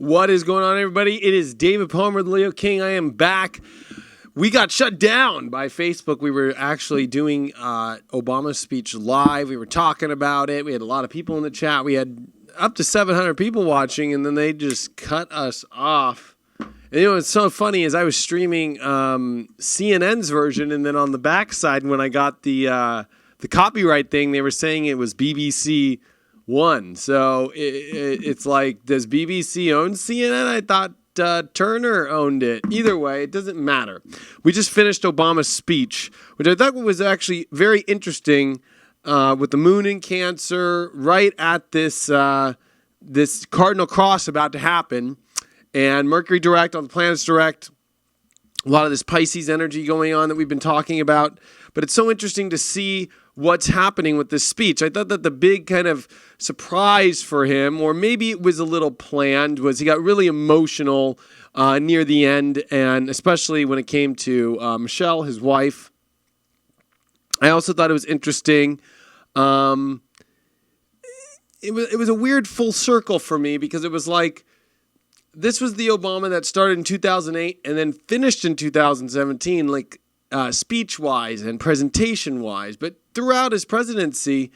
What is going on, everybody? It is David Palmer, the Leo King. I am back. We got shut down by Facebook. We were actually doing Obama's speech live. We were talking about it. We had a lot of people in the chat. We had up to 700 people watching, and then they just cut us off. And you know what's so funny is I was streaming CNN's version, and then on the backside, when I got the copyright thing, they were saying it was BBC One. So it's like, does BBC own CNN? I thought Turner owned it. Either way, it doesn't matter. We just finished Obama's speech, which I thought was actually very interesting, with the moon in Cancer right at this this cardinal cross about to happen, and Mercury direct, all the planets direct, a lot of this Pisces energy going on that we've been talking about. But it's so interesting to see what's happening with this speech. I thought that the big kind of surprise for him, or maybe it was a little planned, was he got really emotional near the end, and especially when it came to Michelle, his wife. I also thought it was interesting. It was a weird full circle for me, because it was like, this was the Obama that started in 2008 and then finished in 2017, like speech-wise and presentation-wise. But throughout his presidency,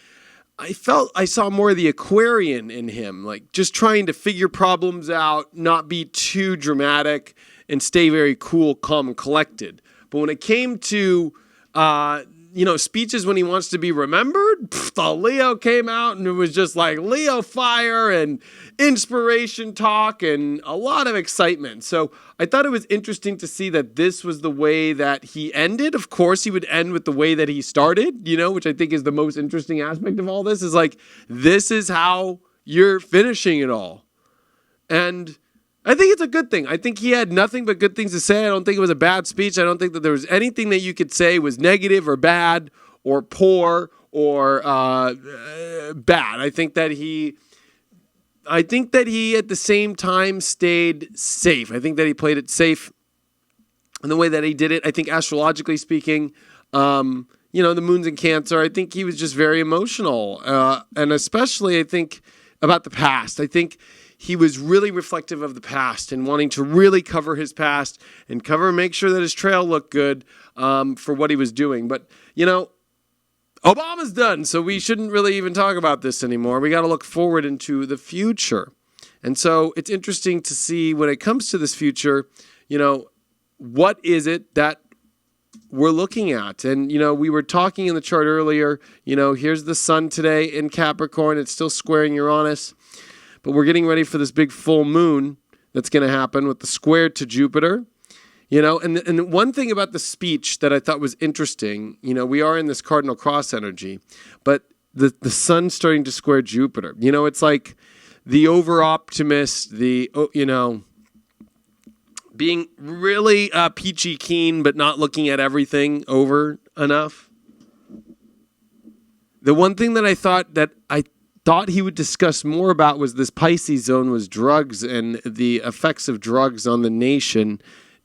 I felt I saw more of the Aquarian in him, like just trying to figure problems out, not be too dramatic, and stay very cool, calm, and collected. But when it came to speeches when he wants to be remembered, the Leo came out, and it was just like Leo fire and inspiration talk and a lot of excitement. So I thought it was interesting to see that this was the way that he ended. Of course, he would end with the way that he started, which I think is the most interesting aspect of all this, is like, this is how you're finishing it all. And I think it's a good thing. I think he had nothing but good things to say. I don't think it was a bad speech. I don't think that there was anything that you could say was negative or bad or poor or bad. I think that he at the same time stayed safe. I think that he played it safe in the way that he did it. I think astrologically speaking, the moon's in Cancer. I think he was just very emotional. And especially I think about the past. I think he was really reflective of the past and wanting to really cover his past and make sure that his trail looked good for what he was doing. But, Obama's done, so we shouldn't really even talk about this anymore. We got to look forward into the future. And so it's interesting to see when it comes to this future, what is it that we're looking at? And, we were talking in the chart earlier, here's the sun today in Capricorn. It's still squaring Uranus. But we're getting ready for this big full moon that's going to happen with the square to Jupiter. And one thing about the speech that I thought was interesting, we are in this cardinal cross energy, but the sun's starting to square Jupiter. It's like the over-optimist, being really peachy keen, but not looking at everything over enough. The one thing that I thought he would discuss more about was this Pisces zone, was drugs and the effects of drugs on the nation.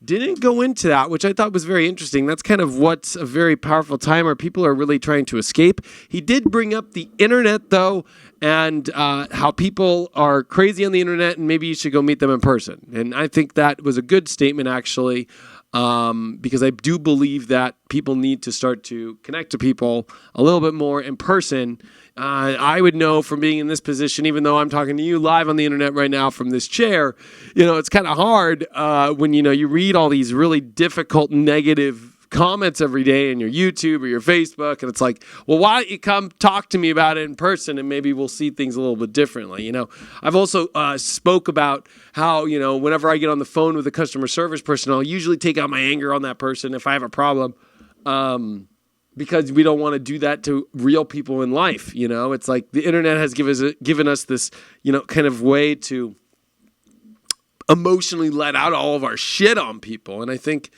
Didn't go into that, which I thought was very interesting. That's kind of what's a very powerful time where people are really trying to escape. He did bring up the internet, though, and how people are crazy on the internet, and maybe you should go meet them in person. And I think that was a good statement, actually, because I do believe that people need to start to connect to people a little bit more in person. I would know from being in this position, even though I'm talking to you live on the internet right now from this chair, it's kind of hard when, you read all these really difficult negative comments every day in your YouTube or your Facebook, and it's like, well, why don't you come talk to me about it in person, and maybe we'll see things a little bit differently. I've also spoke about how, whenever I get on the phone with a customer service person, I'll usually take out my anger on that person if I have a problem, because we don't want to do that to real people in life. It's like the internet has given us this, kind of way to emotionally let out all of our shit on people. And I think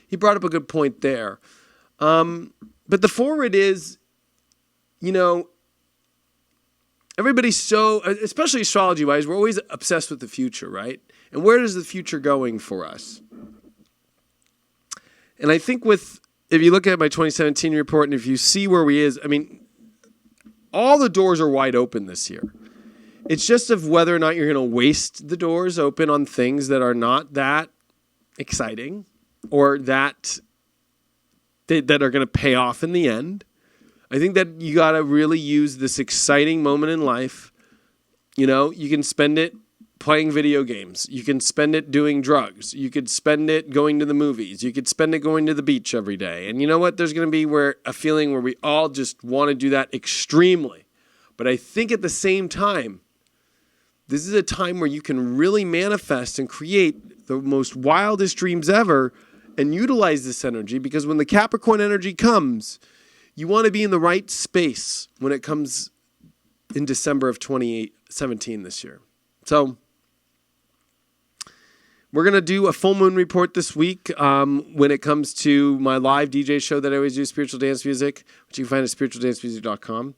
he brought up a good point there. But the forward is, everybody's so, especially astrology-wise, we're always obsessed with the future, right? And where is the future going for us? And I think if you look at my 2017 report, and if you see where we is, all the doors are wide open this year. It's just of whether or not you're going to waste the doors open on things that are not that exciting or that are going to pay off in the end. I think that you got to really use this exciting moment in life. You can spend it playing video games. You can spend it doing drugs. You could spend it going to the movies. You could spend it going to the beach every day. And you know what? There's going to be a feeling where we all just want to do that extremely. But I think at the same time, this is a time where you can really manifest and create the most wildest dreams ever and utilize this energy, because when the Capricorn energy comes, you want to be in the right space when it comes in December of 2017 this year. So we're going to do a full moon report this week when it comes to my live DJ show that I always do, Spiritual Dance Music, which you can find at spiritualdancemusic.com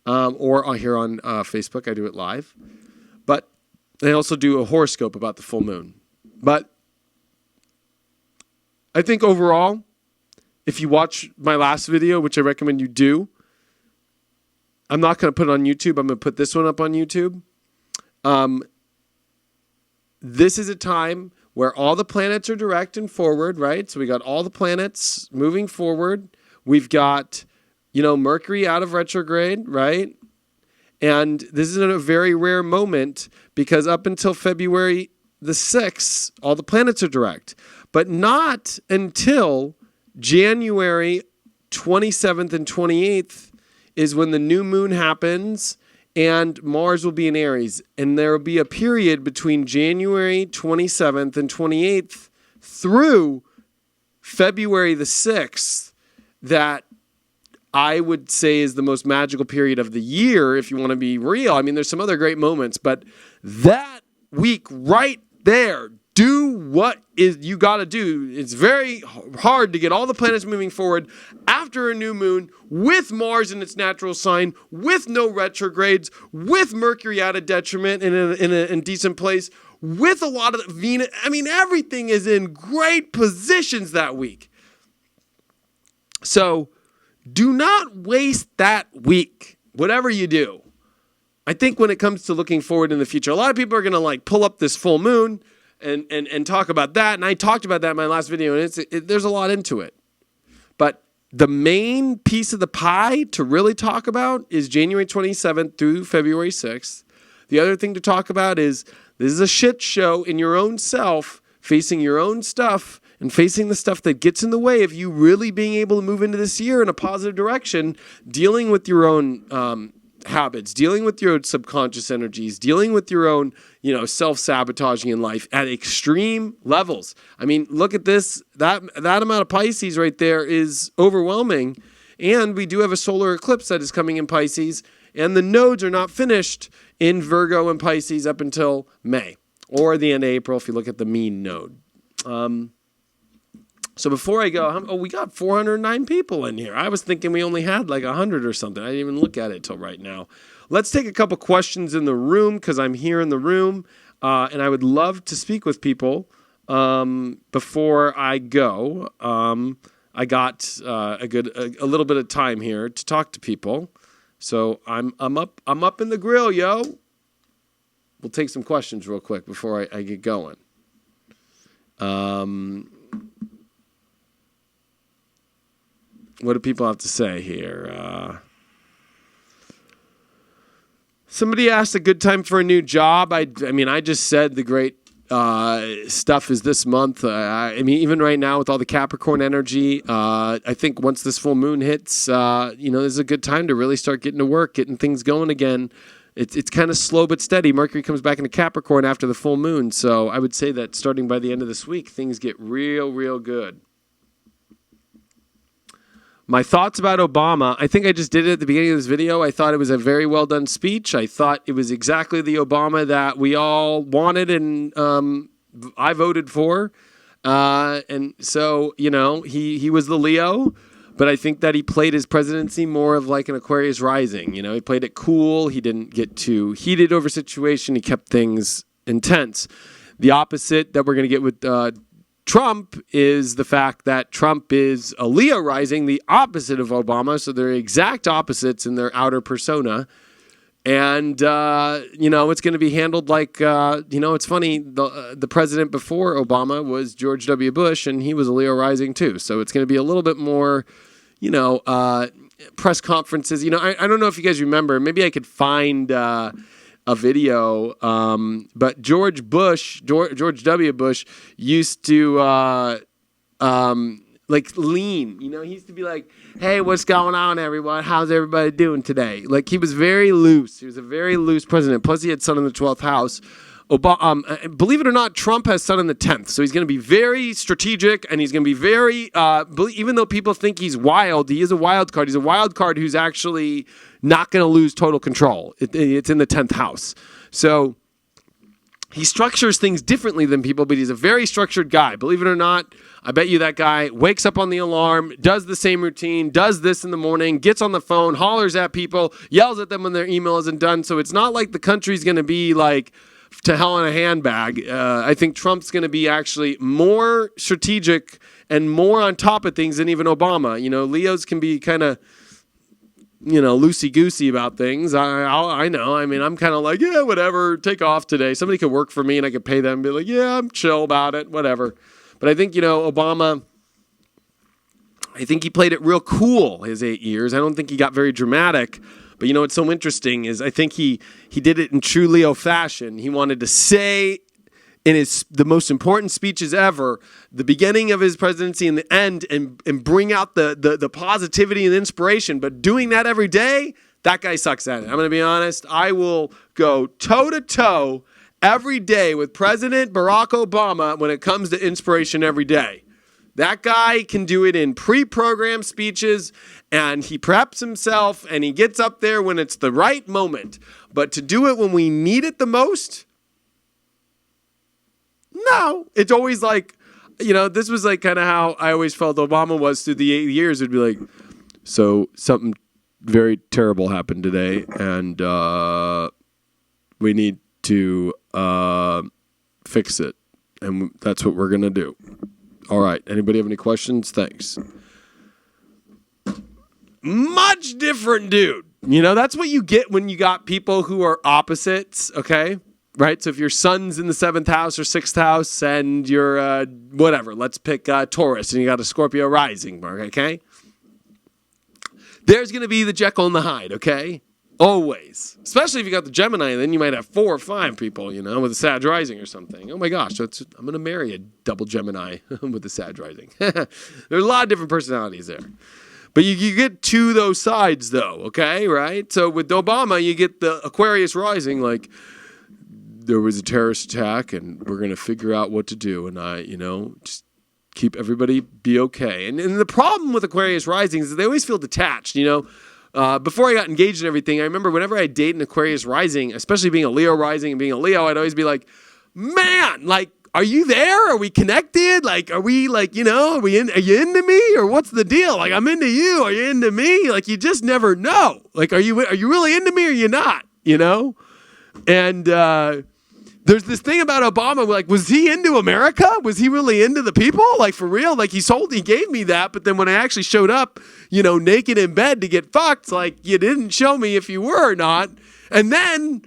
or here on Facebook. I do it live. But I also do a horoscope about the full moon. But I think overall, if you watch my last video, which I recommend you do, I'm not going to put it on YouTube. I'm going to put this one up on YouTube. This is a time where all the planets are direct and forward, right? So we got all the planets moving forward. We've got, Mercury out of retrograde, right? And this is a very rare moment because up until February the 6th, all the planets are direct. But not until January 27th and 28th is when the new moon happens and Mars will be in Aries. And there will be a period between January 27th and 28th through February the 6th that I would say is the most magical period of the year, if you want to be real. I mean, there's some other great moments, but that week right there, do what you got to do. It's very hard to get all the planets moving forward after a new moon with Mars in its natural sign, with no retrogrades, with Mercury at a detriment in a decent place, with a lot of Venus. I mean, everything is in great positions that week. So do not waste that week, whatever you do. I think when it comes to looking forward in the future, a lot of people are going to pull up this full moon and talk about that. And I talked about that in my last video, and there's a lot into it. But the main piece of the pie to really talk about is January 27th through February 6th. The other thing to talk about is this is a shit show in your own self, facing your own stuff and facing the stuff that gets in the way of you really being able to move into this year in a positive direction, dealing with your own habits, dealing with your own subconscious energies, dealing with your own, self-sabotaging in life at extreme levels. I mean, look at this. That amount of Pisces right there is overwhelming. And we do have a solar eclipse that is coming in Pisces, and the nodes are not finished in Virgo and Pisces up until May or the end of April if you look at the mean node. So before I go, we got 409 people in here. I was thinking we only had 100 or something. I didn't even look at it till right now. Let's take a couple questions in the room because I'm here in the room, and I would love to speak with people before I go. I got a little bit of time here to talk to people, so I'm up in the grill, yo. We'll take some questions real quick before I get going. What do people have to say here? Somebody asked a good time for a new job. I just said the great stuff is this month. Even right now with all the Capricorn energy, I think once this full moon hits, this is a good time to really start getting to work, getting things going again. It's kind of slow but steady. Mercury comes back into Capricorn after the full moon. So I would say that starting by the end of this week, things get real, real good. My thoughts about Obama, I think I just did it at the beginning of this video. I thought it was a very well done speech. I thought it was exactly the Obama that we all wanted and I voted for. And so, he was the Leo, but I think that he played his presidency more of like an Aquarius rising. He played it cool. He didn't get too heated over situation. He kept things intense. The opposite that we're going to get with Trump is the fact that Trump is a Leo rising, the opposite of Obama. So they're exact opposites in their outer persona. And, it's going to be handled like, it's funny. The president before Obama was George W. Bush, and he was a Leo rising too. So it's going to be a little bit more, press conferences. I don't know if you guys remember. Maybe I could find a video. But George W. Bush used to lean. He used to be like, "Hey, what's going on, everyone? How's everybody doing today?" Like, he was very loose. He was a very loose president. Plus, he had Sun in the 12th house. Believe it or not, Trump has Sun in the 10th. So he's going to be very strategic, and he's going to be very, even though people think he's wild, he is a wild card. He's a wild card who's actually not going to lose total control. It's in the 10th house. So he structures things differently than people, but he's a very structured guy. Believe it or not, I bet you that guy wakes up on the alarm, does the same routine, does this in the morning, gets on the phone, hollers at people, yells at them when their email isn't done. So it's not like the country's going to be like to hell in a handbag. I think Trump's going to be actually more strategic and more on top of things than even Obama. Leos can be kind of, loosey-goosey about things. I know. I mean, I'm kind of like, yeah, whatever, take off today. Somebody could work for me and I could pay them and be like, yeah, I'm chill about it, whatever. But I think, Obama, I think he played it real cool his 8 years. I don't think he got very dramatic. But what's so interesting is I think he did it in true Leo fashion. He wanted to say in the most important speeches ever, the beginning of his presidency and the end, and bring out the positivity and inspiration. But doing that every day, that guy sucks at it. I'm going to be honest. I will go toe-to-toe every day with President Barack Obama when it comes to inspiration every day. That guy can do it in pre-programmed speeches, and he preps himself, and he gets up there when it's the right moment. But to do it when we need it the most, no. It's always like, this was like kind of how I always felt Obama was through the 8 years. It'd be like, so something very terrible happened today, and we need to fix it, and that's what we're going to do. All right. Anybody have any questions? Thanks. Much different dude. That's what you get when you got people who are opposites, okay? Right? So if your Sun's in the 7th house or 6th house and you're, whatever, let's pick Taurus, and you got a Scorpio rising, okay? There's going to be the Jekyll and the Hyde, okay? Always. Especially if you got the Gemini, then you might have 4 or 5 people, with a Sag rising or something. Oh my gosh, I'm going to marry a double Gemini with a Sag rising. There's a lot of different personalities there. But you get to those sides though, okay, right? So with Obama, you get the Aquarius rising, like, there was a terrorist attack and we're going to figure out what to do. And just keep everybody be okay. And the problem with Aquarius rising is they always feel detached, Before I got engaged and everything, I remember whenever I date an Aquarius rising, especially being a Leo rising and being a Leo, I'd always be like, man, like, are you there? Are we connected? Like, are we like, are you into me or what's the deal? Like, I'm into you. Are you into me? Like, you just never know. Like, are you really into me or are you not? And there's this thing about Obama, like, was he into America? Was he really into the people? Like, for real? Like, he gave me that, but then when I actually showed up, naked in bed to get fucked, like, you didn't show me if you were or not. And then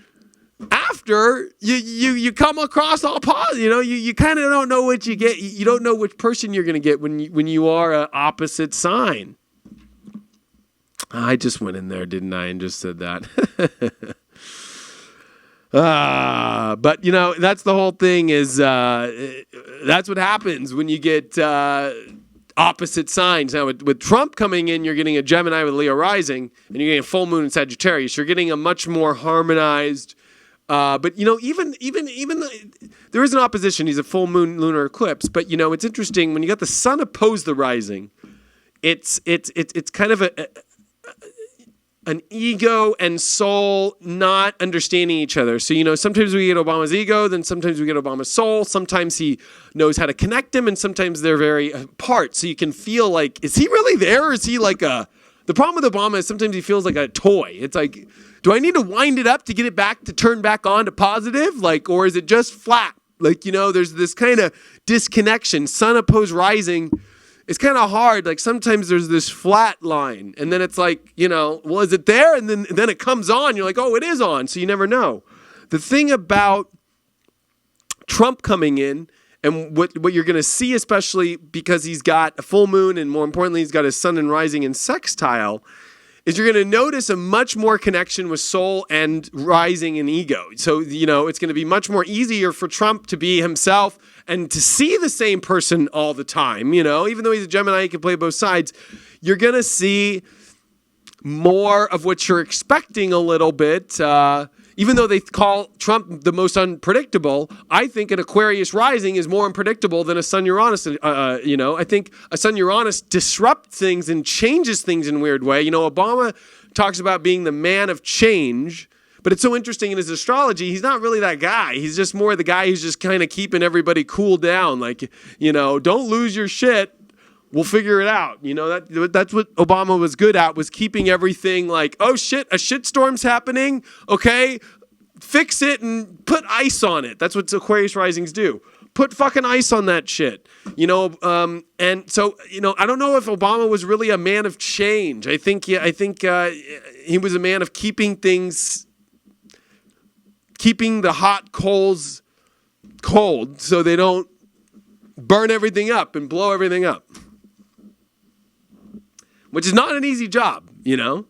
after, you come across all positive, you kind of don't know what you get. You don't know which person you're going to get when you are an opposite sign. I just went in there, didn't I, and just said that. But that's the whole thing is, that's what happens when you get, opposite signs. Now with Trump coming in, you're getting a Gemini with Leo rising and you're getting a full moon in Sagittarius. You're getting a much more harmonized, but even there is an opposition. He's a full moon lunar eclipse, but it's interesting when you got the sun opposed the rising, it's kind of an ego and soul not understanding each other. So, sometimes we get Obama's ego, then sometimes we get Obama's soul. Sometimes he knows how to connect them, and sometimes they're very apart. So you can feel like, is he really there? Or is he like the problem with Obama is sometimes he feels like a toy. It's like, do I need to wind it up to get it back to turn back on to positive? Like, or is it just flat? Like, there's this kind of disconnection. Sun opposed rising. it's kind of hard. Like sometimes there's this flat line and then it's like, well, is it there? And then it comes on. You're like, oh, it is on. So you never know. The thing about Trump coming in and what you're going to see, especially because he's got a full moon and more importantly, he's got his sun and rising in sextile, is you're going to notice a much more connection with soul and rising and ego. So, it's going to be much more easier for Trump to be himself and to see the same person all the time. Even though he's a Gemini, he can play both sides. You're going to see more of what you're expecting a little bit. Even though they call Trump the most unpredictable, I think an Aquarius rising is more unpredictable than a Sun Uranus. I think a Sun Uranus disrupts things and changes things in a weird way. Obama talks about being the man of change, but it's so interesting in his astrology. He's not really that guy. He's just more the guy who's just kind of keeping everybody cool down. Like, don't lose your shit. We'll figure it out. That's what Obama was good at, was keeping everything like, oh shit, a shitstorm's happening. Okay, fix it and put ice on it. That's what Aquarius risings do. Put fucking ice on that shit. And so, I don't know if Obama was really a man of change. I think he was a man of keeping the hot coals cold so they don't burn everything up and blow everything up. Which is not an easy job, But,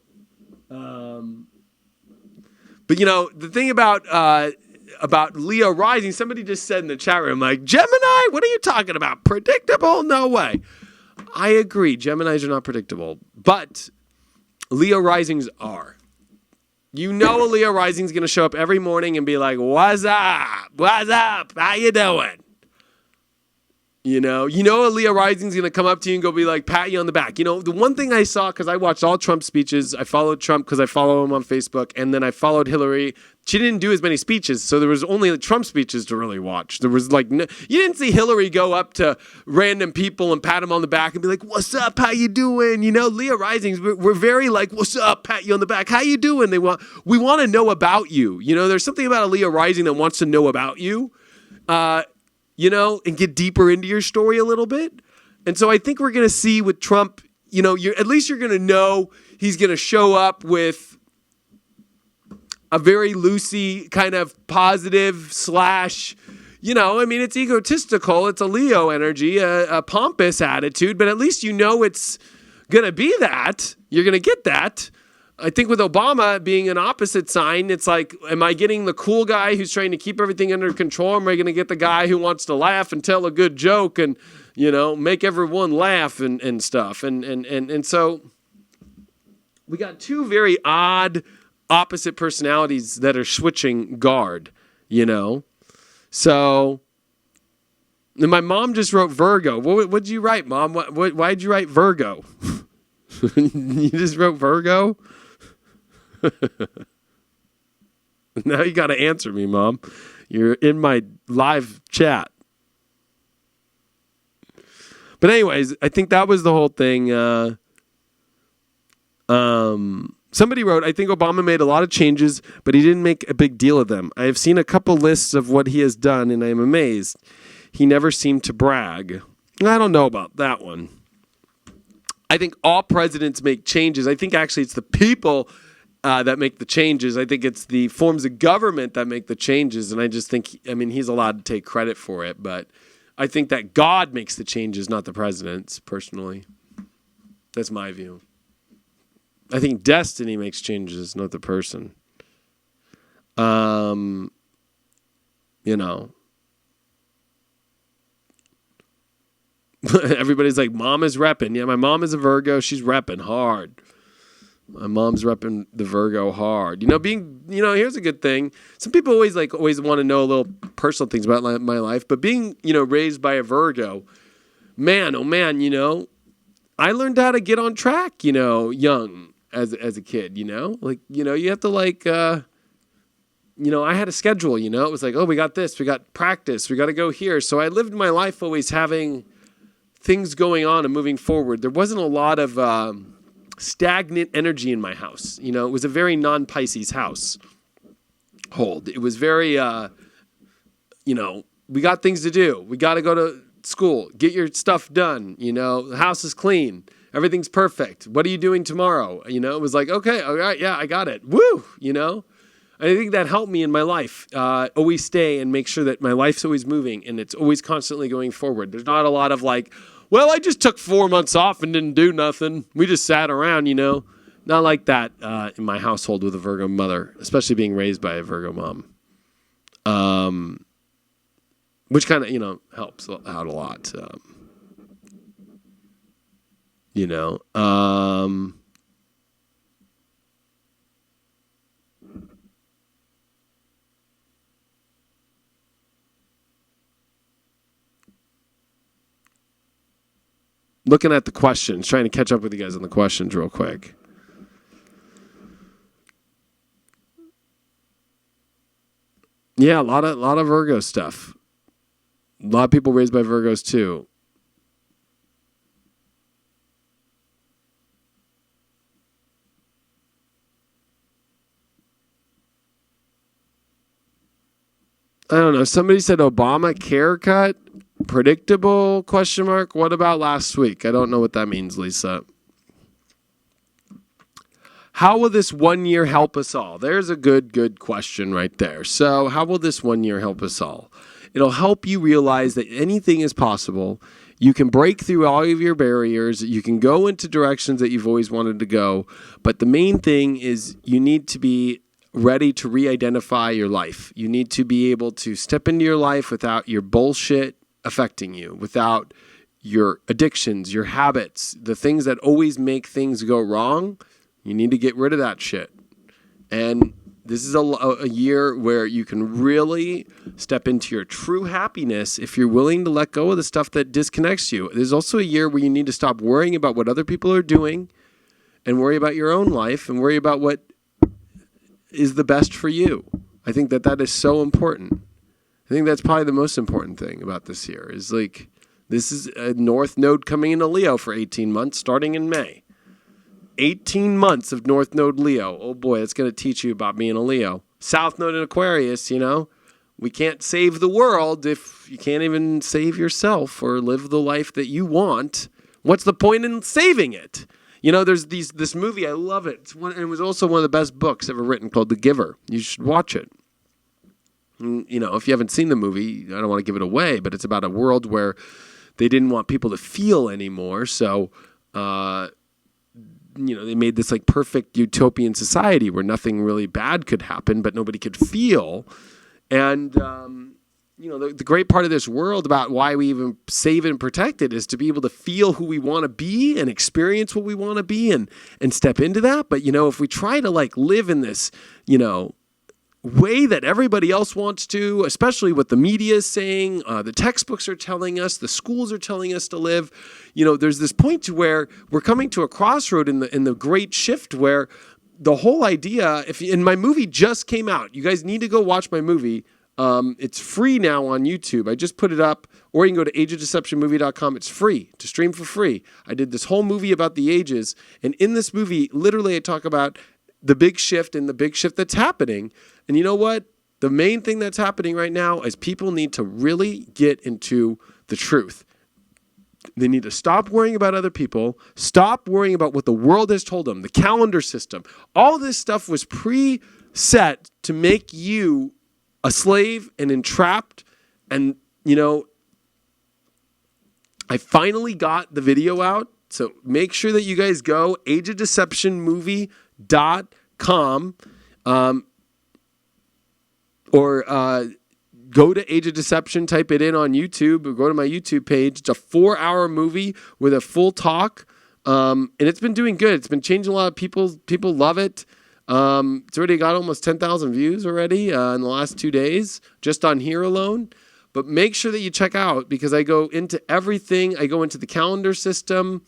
the thing about Leo rising, somebody just said in the chat room, like, Gemini, what are you talking about? Predictable? No way. I agree. Geminis are not predictable. But Leo risings are. A Leo rising is going to show up every morning and be like, what's up? What's up? How you doing? A Leo rising is going to come up to you and go be like, pat you on the back. The one thing I saw, because I watched all Trump speeches, I followed Trump because I follow him on Facebook, and then I followed Hillary. She didn't do as many speeches, so there was only Trump speeches to really watch. There was you didn't see Hillary go up to random people and pat them on the back and be like, what's up, how you doing? Leo risings, we're very like, what's up, pat you on the back, how you doing? We want to know about you. There's something about a Leo rising that wants to know about you. And get deeper into your story a little bit. And so I think we're going to see with Trump, at least you're going to know he's going to show up with a very loosey kind of positive / it's egotistical. It's a Leo energy, a pompous attitude, but at least it's going to be that. You're going to get that. I think with Obama being an opposite sign, it's like, am I getting the cool guy who's trying to keep everything under control? Or am I going to get the guy who wants to laugh and tell a good joke and, make everyone laugh and stuff? And so we got two very odd opposite personalities that are switching guard, So, and my mom just wrote Virgo. What did you write, Mom? Why did you write Virgo? You just wrote Virgo? Now you got to answer me, Mom. You're in my live chat. But anyways, I think that was the whole thing. Somebody wrote, I think Obama made a lot of changes, but he didn't make a big deal of them. I have seen a couple lists of what he has done, and I am amazed. He never seemed to brag. I don't know about that one. I think all presidents make changes. I think actually it's the people that make the changes. I think it's the forms of government that make the changes. And I just think, he's allowed to take credit for it. But I think that God makes the changes, not the presidents, personally. That's my view. I think destiny makes changes, not the person. Everybody's like, Mom is repping. Yeah, my mom is a Virgo. She's repping hard. My mom's repping the Virgo hard. Here's a good thing. Some people always want to know little personal things about my life, but being, raised by a Virgo, man, oh man, I learned how to get on track, young as a kid, you have to I had a schedule, it was like, oh, we got this, we got practice, we got to go here. So I lived my life always having things going on and moving forward. There wasn't a lot of stagnant energy in my house. It was a very non-Pisces house. It was very, we got things to do. We got to go to school, get your stuff done. The house is clean. Everything's perfect. What are you doing tomorrow? It was like, okay, all right, yeah, I got it. Woo, I think that helped me in my life. Always stay and make sure that my life's always moving and it's always constantly going forward. There's not a lot of like, well, I just took 4 months off and didn't do nothing. We just sat around, Not like that in my household with a Virgo mother, especially being raised by a Virgo mom. Which kind of, helps out a lot. Looking at the questions, trying to catch up with you guys on the questions real quick. Yeah, a lot of Virgo stuff. A lot of people raised by Virgos too. I don't know. Somebody said Obamacare cut. Predictable? ? What about last week? I don't know what that means, Lisa. How will this 1 year help us all? There's a good question right there. So how will this 1 year help us all? It'll help you realize that anything is possible. You can break through all of your barriers. You can go into directions that you've always wanted to go. But the main thing is you need to be ready to re-identify your life. You need to be able to step into your life without your bullshit affecting you, without your addictions, your habits, the things that always make things go wrong. You need to get rid of that shit. And this is a year where you can really step into your true happiness if you're willing to let go of the stuff that disconnects you. There's also a year where you need to stop worrying about what other people are doing and worry about your own life and worry about what is the best for you. I think that is so important. I think that's probably the most important thing about this year is like, this is a North Node coming into Leo for 18 months, starting in May. 18 months of North Node Leo. Oh boy, it's going to teach you about being a Leo. South Node in Aquarius, we can't save the world if you can't even save yourself or live the life that you want. What's the point in saving it? There's this movie, I love it. It was also one of the best books ever written called The Giver. You should watch it. If you haven't seen the movie, I don't want to give it away, but it's about a world where they didn't want people to feel anymore. So, they made this like perfect utopian society where nothing really bad could happen, but nobody could feel. And, the great part of this world about why we even save and protect it is to be able to feel who we want to be and experience what we want to be and step into that. But, if we try to like live in this, way that everybody else wants to, especially what the media is saying, the textbooks are telling us, the schools are telling us to live. There's this point to where we're coming to a crossroad in the great shift where the whole idea, and my movie just came out. You guys need to go watch my movie. It's free now on YouTube. I just put it up, or you can go to ageofdeceptionmovie.com. It's free to stream for free. I did this whole movie about the ages, and in this movie, literally I talk about the big shift and the big shift that's happening. And you know what? The main thing that's happening right now is people need to really get into the truth. They need to stop worrying about other people, stop worrying about what the world has told them, the calendar system. All this stuff was preset to make you a slave and entrapped. And, I finally got the video out. So make sure that you guys go ageofdeceptionmovie.com or go to Age of Deception, type it in on YouTube, or go to my YouTube page. It's a 4-hour movie with a full talk, and it's been doing good. It's been changing a lot of people. People love it. It's already got almost 10,000 views already in the last 2 days, just on here alone. But make sure that you check out, because I go into everything. I go into the calendar system.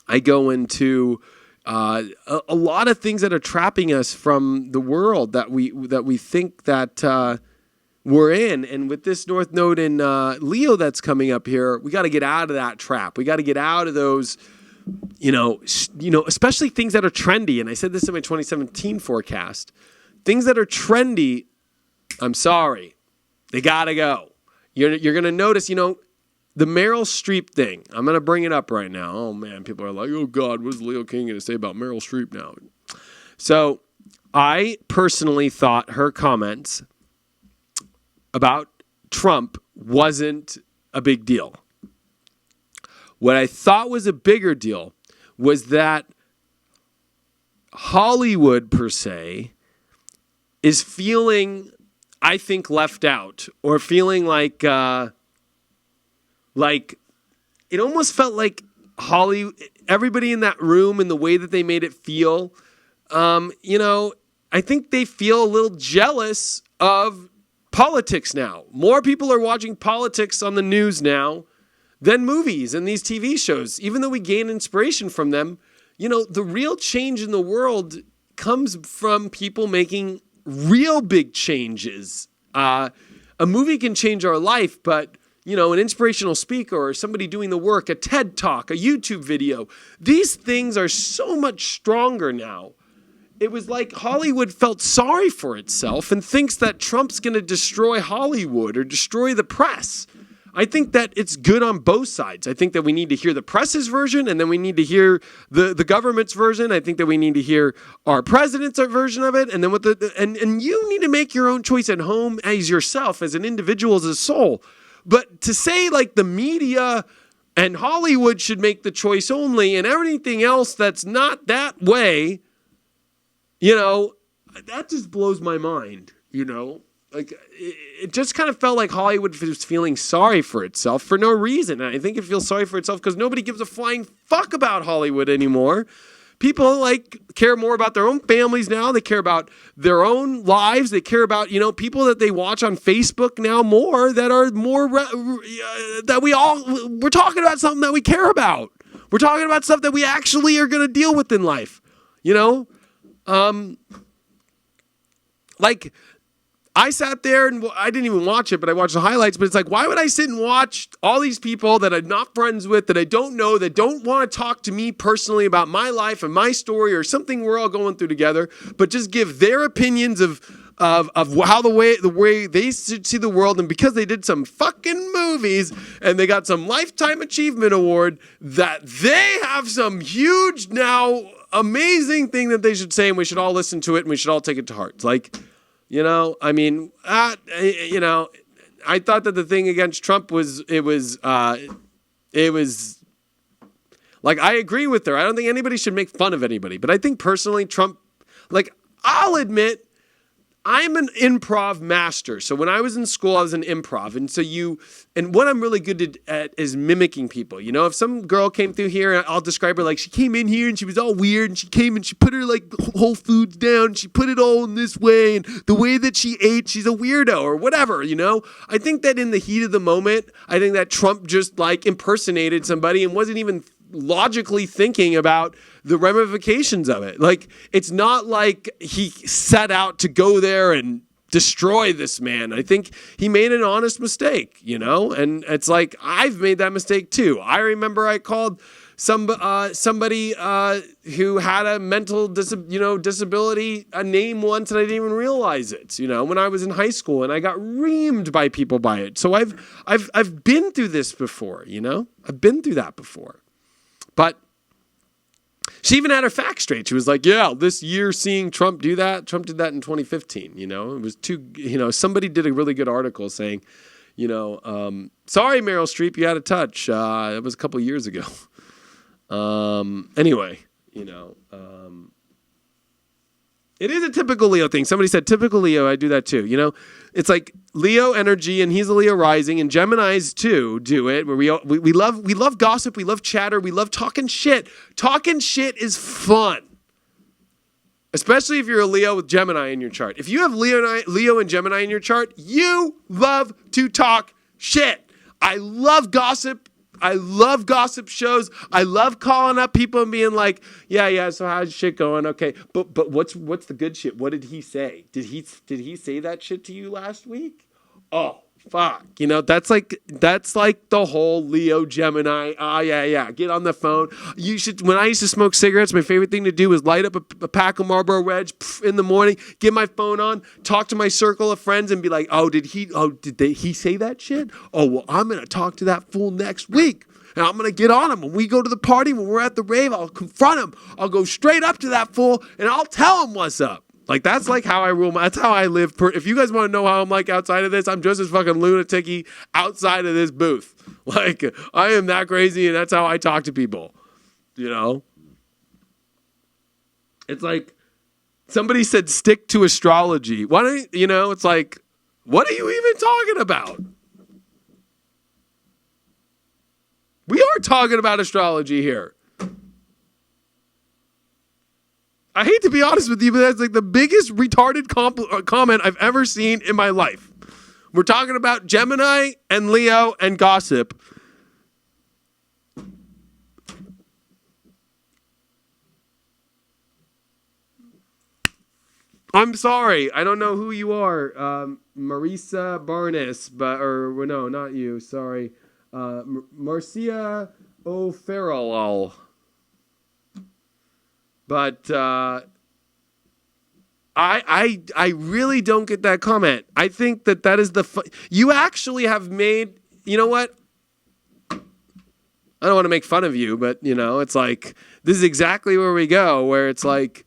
I go into a lot of things that are trapping us from the world that we think that we're in. And with this North Node in Leo that's coming up here, we got to get out of that trap. We got to get out of those, especially things that are trendy. And I said this in my 2017 forecast. Things that are trendy, I'm sorry, they got to go. You're going to notice, the Meryl Streep thing. I'm going to bring it up right now. Oh, man, people are like, oh, God, what's Leo King going to say about Meryl Streep now? So I personally thought her comments about Trump wasn't a big deal. What I thought was a bigger deal was that Hollywood, per se, is feeling, I think, left out, or feeling like it almost felt like Hollywood, everybody in that room and the way that they made it feel, I think they feel a little jealous of politics now. More people are watching politics on the news now than movies and these TV shows. Even though we gain inspiration from them, the real change in the world comes from people making real big changes. A movie can change our life, but an inspirational speaker or somebody doing the work, a TED Talk, a YouTube video, these things are so much stronger now. It was like Hollywood felt sorry for itself and thinks that Trump's going to destroy Hollywood or destroy the press. I think that it's good on both sides. I think that we need to hear the press's version, and then we need to hear the government's version. I think that we need to hear our president's version of it, and then and you need to make your own choice at home as yourself, as an individual, as a soul. But to say like the media and Hollywood should make the choice only, and everything else that's not that way, that just blows my mind, Like, it just kind of felt like Hollywood was feeling sorry for itself for no reason. And I think it feels sorry for itself because nobody gives a flying fuck about Hollywood anymore. People, care more about their own families now. They care about their own lives. They care about, people that they watch on Facebook now more that are more, we're talking about something that we care about. We're talking about stuff that we actually are going to deal with in life, I sat there and I didn't even watch it, but I watched the highlights. But it's like, why would I sit and watch all these people that I'm not friends with, that I don't know, that don't want to talk to me personally about my life and my story or something we're all going through together, but just give their opinions of how the way they see the world, and because they did some fucking movies and they got some Lifetime Achievement Award, that they have some huge now amazing thing that they should say, and we should all listen to it and we should all take it to heart. I thought that the thing against Trump was I agree with her. I don't think anybody should make fun of anybody, but I think personally Trump, I'll admit, I'm an improv master. So when I was in school, I was an improv. And what I'm really good at is mimicking people. If some girl came through here, I'll describe her like she came in here and she was all weird, and she came and she put her whole foods down. And she put it all in this way, and the way that she ate, she's a weirdo or whatever, I think that in the heat of the moment, I think that Trump just impersonated somebody and wasn't even logically thinking about the ramifications of it. It's not like he set out to go there and destroy this man. I think he made an honest mistake, and it's like, I've made that mistake too. I remember I called somebody who had a mental disability a name once, and I didn't even realize it, when I was in high school, and I got reamed by people by it. So I've been through this before, I've been through that before. But she even had her facts straight. She was like, yeah, this year seeing Trump do that, Trump did that in 2015, it was somebody did a really good article saying, sorry, Meryl Streep, you had a touch. It was a couple years ago. Anyway, it is a typical Leo thing. Somebody said, typical Leo, I do that too. It's like Leo energy, and he's a Leo rising, and Geminis too do it, where we love gossip, we love chatter, we love talking shit. Talking shit is fun. Especially if you're a Leo with Gemini in your chart. If you have Leo and Gemini in your chart, you love to talk shit. I love gossip. I love gossip shows. I love calling up people and being like, yeah, so how's shit going? Okay, but what's the good shit? What did he say? Did he say that shit to you last week? Oh, Fuck, that's like the whole Leo Gemini. Yeah. Get on the phone. You should. When I used to smoke cigarettes, my favorite thing to do was light up a pack of Marlboro Reds in the morning, get my phone on, talk to my circle of friends, and be like, did he say that shit? Oh, well, I'm gonna talk to that fool next week. And I'm going to get on him. When we go to the party, when we're at the rave, I'll confront him. I'll go straight up to that fool, and I'll tell him what's up. Like, that's like how I rule. That's how I live. If you guys want to know how I'm like outside of this, I'm just as fucking lunatic-y outside of this booth. Like, I am that crazy, and that's how I talk to people. It's like, somebody said stick to astrology. Why don't it's like, what are you even talking about? We are talking about astrology here. I hate to be honest with you, but that's like the biggest retarded comment I've ever seen in my life. We're talking about Gemini and Leo and gossip. I'm sorry. I don't know who you are. Marisa Barnes, no, not you. Sorry. Marcia O'Farrell. But I really don't get that comment. I think that is you actually have made, you know what? I don't want to make fun of you, but it's like, this is exactly where we go, where it's like,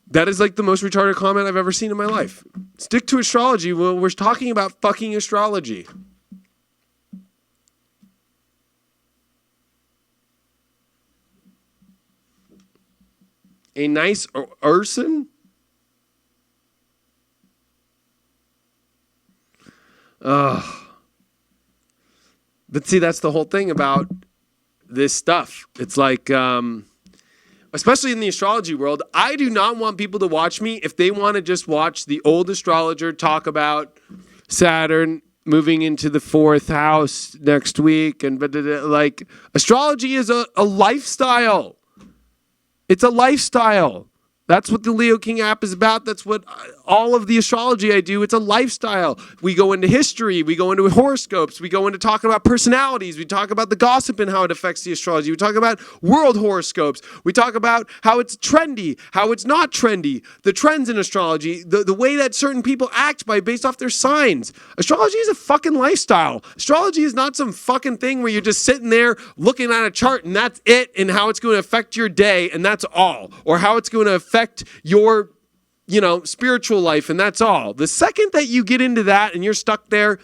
that is like the most retarded comment I've ever seen in my life. Stick to astrology. Well, we're talking about fucking astrology. A nice Urson? But see, that's the whole thing about this stuff. It's like, especially in the astrology world, I do not want people to watch me if they want to just watch the old astrologer talk about Saturn moving into the 4th house next week. And like, astrology is a lifestyle. It's a lifestyle. That's what the Leo King app is about. That's what all of the astrology I do. It's a lifestyle. We go into history. We go into horoscopes. We go into talking about personalities. We talk about the gossip and how it affects the astrology. We talk about world horoscopes. We talk about how it's trendy, how it's not trendy, the trends in astrology, the way that certain people act based off their signs. Astrology is a fucking lifestyle. Astrology is not some fucking thing where you're just sitting there looking at a chart and that's it, and how it's going to affect your day and that's all, or how it's going to affect your, spiritual life and that's all. The second that you get into that and you're stuck there,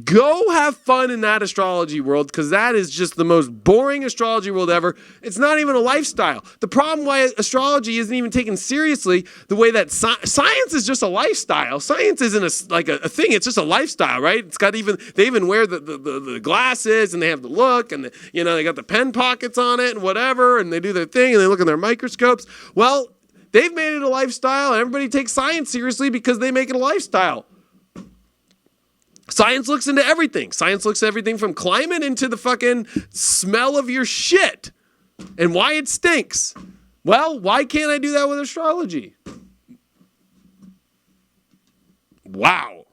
go have fun in that astrology world, because that is just the most boring astrology world ever. It's not even a lifestyle. The problem why astrology isn't even taken seriously, the way that science is just a lifestyle. Science isn't a thing. It's just a lifestyle, right? It's got they even wear the glasses, and they have the look, and they got the pen pockets on it and whatever, and they do their thing and they look in their microscopes. Well, they've made it a lifestyle, and everybody takes science seriously because they make it a lifestyle. Science looks into everything. Science looks at everything from climate into the fucking smell of your shit and why it stinks. Well, why can't I do that with astrology? Wow.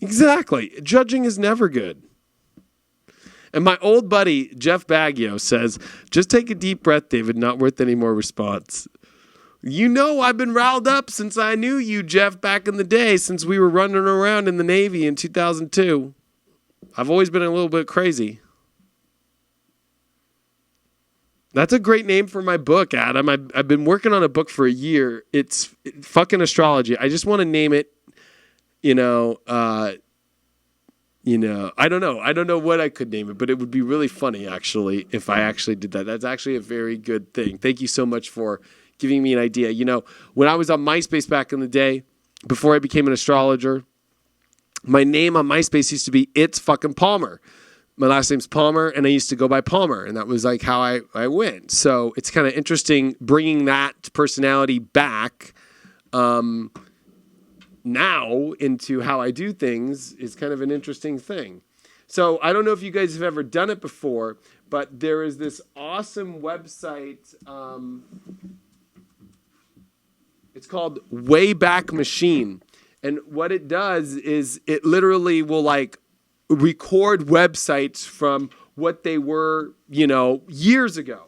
Exactly. Judging is never good. And my old buddy, Jeff Baggio, says, just take a deep breath, David, not worth any more response. I've been riled up since I knew you, Jeff, back in the day, since we were running around in the Navy in 2002. I've always been a little bit crazy. That's a great name for my book, Adam. I've been working on a book for a year. It's fucking astrology. I just want to name it, I don't know. I don't know what I could name it, but it would be really funny, actually, if I actually did that. That's actually a very good thing. Thank you so much for giving me an idea. When I was on MySpace back in the day, before I became an astrologer, my name on MySpace used to be It's Fucking Palmer. My last name's Palmer, and I used to go by Palmer, and that was like how I went. So it's kind of interesting bringing that personality back now into how I do things is kind of an interesting thing. So I don't know if you guys have ever done it before, but there is this awesome website. It's called Wayback Machine. And what it does is it literally will like record websites from what they were, years ago.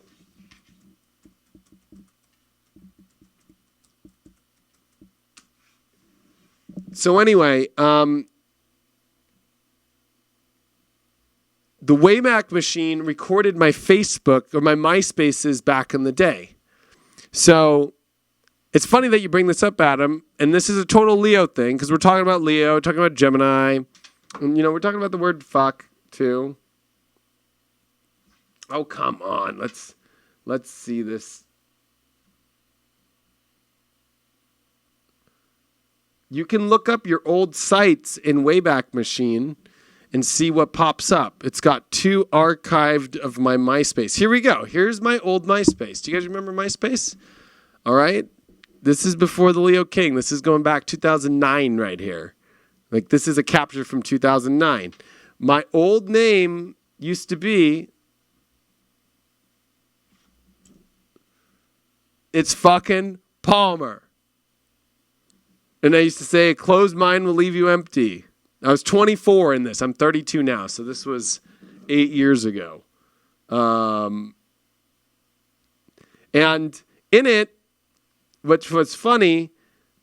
So anyway, the Wayback Machine recorded my Facebook or my MySpaces back in the day. So it's funny that you bring this up, Adam, and this is a total Leo thing because we're talking about Leo, talking about Gemini, and, we're talking about the word fuck too. Oh, come on. Let's see this. You can look up your old sites in Wayback Machine and see what pops up. It's got 2 archived of my MySpace. Here we go. Here's my old MySpace. Do you guys remember MySpace? All right. This is before the Leo King. This is going back 2009 right here. Like this is a capture from 2009. My old name used to be, it's fucking Palmer. And I used to say, a closed mind will leave you empty. I was 24 in this. I'm 32 now. So this was 8 years ago. And in it, which was funny,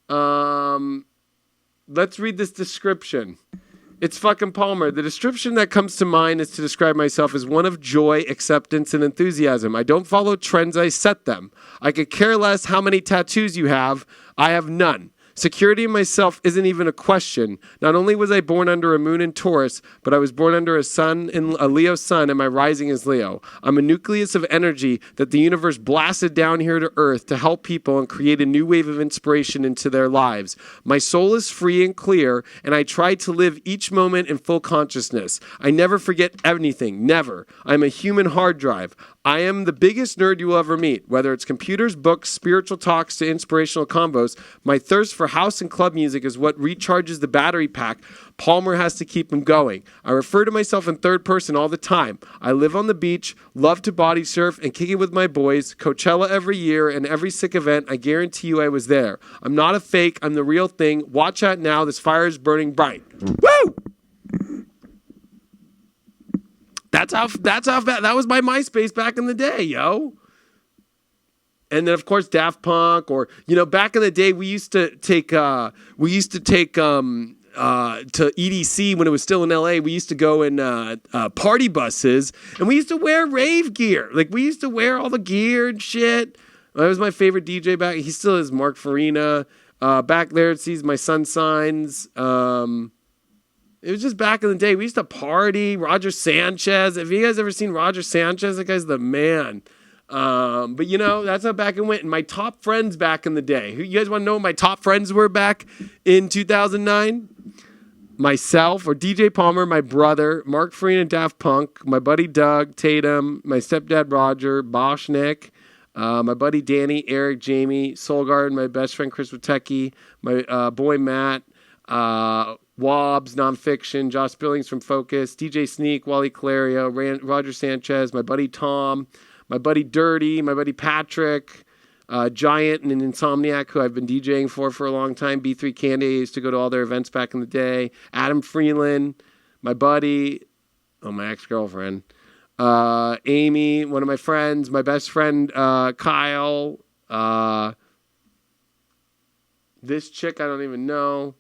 let's read this description. It's fucking Palmer. The description that comes to mind is to describe myself as one of joy, acceptance, and enthusiasm. I don't follow trends, I set them. I could care less how many tattoos you have. I have none. Security in myself isn't even a question. Not only was I born under a moon in Taurus, but I was born under a Leo sun, and my rising is Leo. I'm a nucleus of energy that the universe blasted down here to Earth to help people and create a new wave of inspiration into their lives. My soul is free and clear, and I try to live each moment in full consciousness. I never forget anything, never. I'm a human hard drive. I am the biggest nerd you will ever meet. Whether it's computers, books, spiritual talks to inspirational combos, my thirst for house and club music is what recharges the battery pack. Palmer has to keep him going. I refer to myself in third person all the time. I live on the beach, love to body surf, and kick it with my boys. Coachella every year, and every sick event, I guarantee you I was there. I'm not a fake. I'm the real thing. Watch out now. This fire is burning bright. Woo! That was my MySpace back in the day, yo. And then of course Daft Punk, or back in the day we used to take to EDC when it was still in LA. We used to go in party buses, and we used to wear rave gear. Like we used to wear all the gear and shit. That was my favorite DJ back. He still is, Mark Farina. Back there it sees my sun signs. It was just back in the day. We used to party. Roger Sanchez. Have you guys ever seen Roger Sanchez? That guy's the man. But that's how back it went. And my top friends back in the day. You guys want to know what my top friends were back in 2009? Myself, or DJ Palmer, my brother, Mark Farina, Daft Punk, my buddy Doug Tatum, my stepdad Roger, Boschnick, my buddy Danny, Eric, Jamie, Soulguard, my best friend Chris Witecki, my boy Matt, Wobbs, Nonfiction, Josh Billings from Focus, DJ Sneak, Wally Clario, Roger Sanchez, my buddy Tom, my buddy Dirty, my buddy Patrick, Giant and an Insomniac, who I've been DJing for a long time, B3 Candy, I used to go to all their events back in the day, Adam Freeland, my buddy, my ex-girlfriend, Amy, one of my friends, my best friend, Kyle, this chick I don't even know,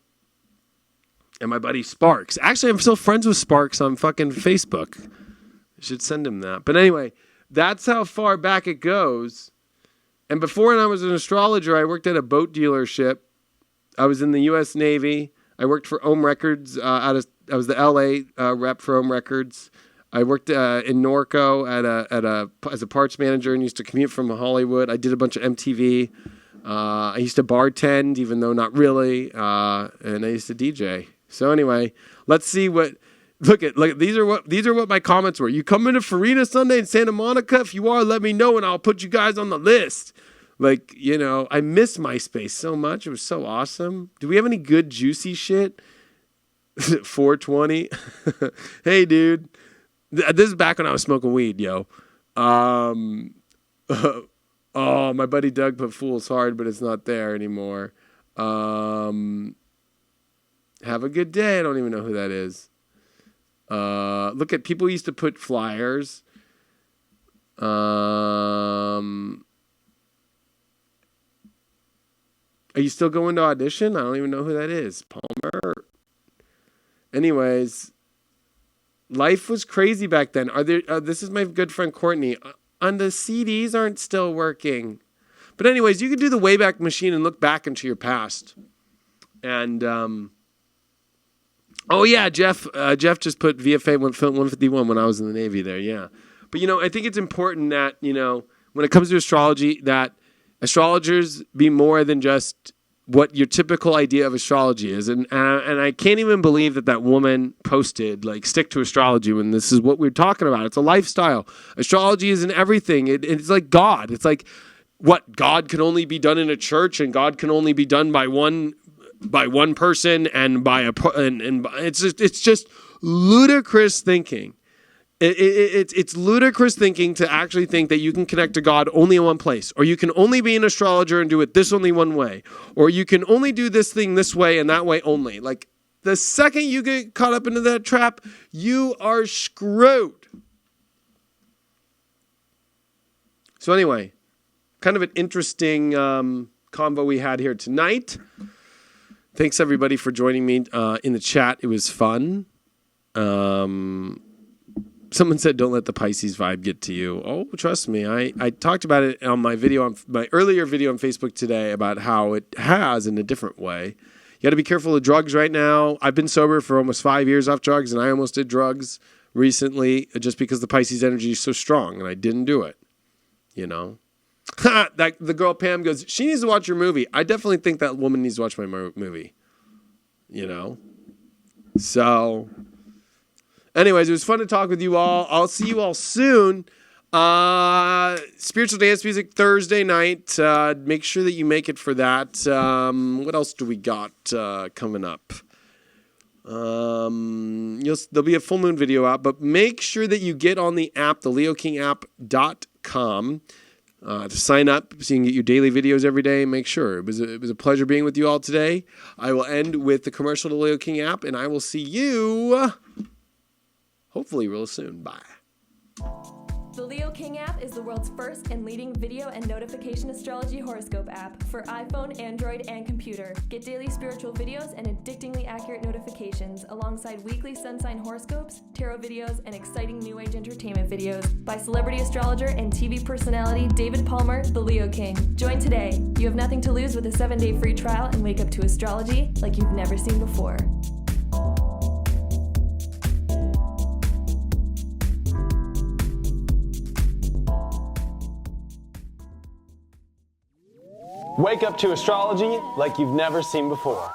and my buddy Sparks. Actually, I'm still friends with Sparks on fucking Facebook. I should send him that. But anyway, that's how far back it goes. And before I was an astrologer, I worked at a boat dealership. I was in the U.S. Navy. I worked for Ohm Records. I was the L.A. Rep for Ohm Records. I worked in Norco as a parts manager and used to commute from Hollywood. I did a bunch of MTV. I used to bartend, even though not really. And I used to DJ. So anyway, let's see what. Look, these are what my comments were. You come into Farina Sunday in Santa Monica? If you are, let me know and I'll put you guys on the list. I miss MySpace so much. It was so awesome. Do we have any good juicy shit? 420. Hey, dude. This is back when I was smoking weed, yo. Oh, my buddy Doug put Fool's Hard, but it's not there anymore. Have a good day. I don't even know who that is. Look at people used to put flyers. Are you still going to audition? I don't even know who that is. Palmer. Anyways, life was crazy back then. This is my good friend Courtney. And the CDs aren't still working. But anyways, you could do the Wayback Machine and look back into your past. And oh yeah, Jeff just put VFA 151 when I was in the Navy there. Yeah, but I think it's important that when it comes to astrology, that astrologers be more than just what your typical idea of astrology is. And I can't even believe that woman posted, like, stick to astrology when this is what we're talking about. It's a lifestyle. Astrology isn't everything. It's like God. It's like, what, God can only be done in a church, and God can only be done by one person and it's just ludicrous thinking. It's ludicrous thinking to actually think that you can connect to God only in one place, or you can only be an astrologer and do it this only one way, or you can only do this thing this way and that way only. Like, the second you get caught up into that trap, you are screwed. So anyway, kind of an interesting convo we had here tonight. Thanks everybody for joining me in the chat. It was fun. Someone said, "Don't let the Pisces vibe get to you." Oh, trust me. I talked about it on my earlier video on Facebook today about how it has in a different way. You got to be careful of drugs right now. I've been sober for almost 5 years off drugs, and I almost did drugs recently just because the Pisces energy is so strong, and I didn't do it. The girl Pam goes, she needs to watch your movie. I definitely think that woman needs to watch my movie. So, anyways, it was fun to talk with you all. I'll see you all soon. Spiritual dance music Thursday night. Make sure that you make it for that. What else do we got coming up? There'll be a full moon video out, but make sure that you get on the app, the leokingapp.com. To sign up so you can get your daily videos every day. Make sure. It was a pleasure being with you all today. I will end with the commercial to Leo King app, and I will see you hopefully real soon. Bye. The Leo King app is the world's first and leading video and notification astrology horoscope app for iPhone, Android, and computer. Get daily spiritual videos and addictingly accurate notifications alongside weekly sun sign horoscopes, tarot videos, and exciting new age entertainment videos by celebrity astrologer and TV personality David Palmer, the Leo King. Join today. You have nothing to lose with a 7-day free trial and wake up to astrology like you've never seen before. Wake up to astrology like you've never seen before.